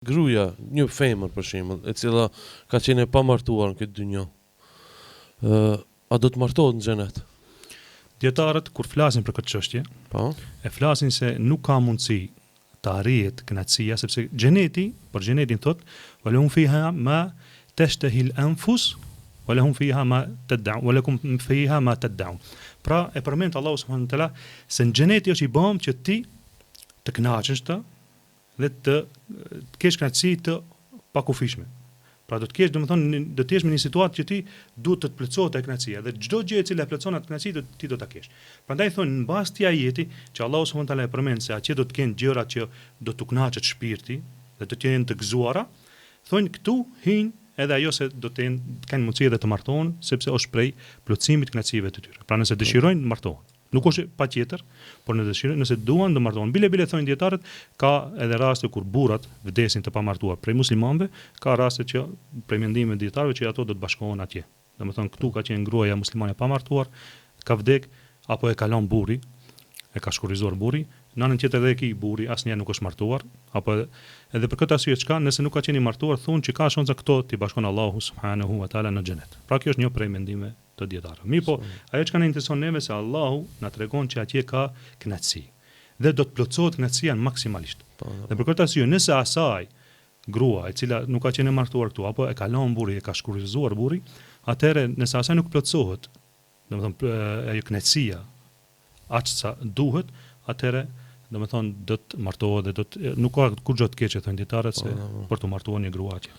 Gruaja, një femër për shembull, e cila ka qenë e pamartuar në këtë dynjë, a do të martohet në xhenet? Dietarët kur flasin për këtë çështje, Po. e flasin se nuk ka mundësi të arrihet kënaqësia, sepse xheneti, për xhenetin thot, walahum fiha ma tashtahil anfus walahum fiha ma tad'u walakum fiha ma tad'u. Pra e përmend Allahu subhanahu wa taala se në xheneti është i bëm që ti të kënaqesh të dhe të kesh kënaqësi të pakufishme. Pra do të kesh, domethënë, do të jesh në një situatë që ti duhet të të plotësohet e kënaqësia dhe çdo gjë e cila plotëson atë kënaqësi ti do ta kesh. Prandaj thonë në bazë të ajeti që Allahu subhanahu wa taala e përmend se atje do të kenë gjëra që do të kënaqet shpirti dhe do të jenë të gëzuara, thonë këtu hin edhe ajo se do të kanë mundësi edhe të martohen sepse është prej plotësimit të kënaqësive të tyre. Pra nëse dëshirojnë martohen. Nuk është patjetër, por nëse duan të martohen. Bile thonë dietarët, ka edhe raste kur burrat vdesin të pamartuar prej muslimanëve, ka raste që prej mendimeve të dietarëve që ato do të bashkohen atje. Domethënë këtu ka qenë gruaja muslimane e pamartuar, ka vdek apo e kalon burri, e ka shkurrizuar burri, në anën tjetër edhe ki burri asnjëherë nuk është martuar, apo edhe për këtë arsye çka, nëse nuk ka qenë i martuar, thonë që ka shansa këto ti bashkon Allahu subhanahu wa taala në xhenet. Pra kjo është një prej mendimeve të dietarëve. Mirë po, ajo që na intereson neve se Allahu na tregon që atje ka kënaqësi dhe do të plotësohet kënaqësia maksimalisht. Dhe për këtë arsye, nëse asaj grua e cila nuk ka qenë e martuar këtu apo e kalon burri, e ka shkurrizuar burri, atëherë nëse asaj nuk plotësohet, domethënë ajo kënaqësia aq sa duhet, atëherë domethënë do të martohet dhe nuk ka kurrë të keqe thënë dietarët se për të martuar një grua atje.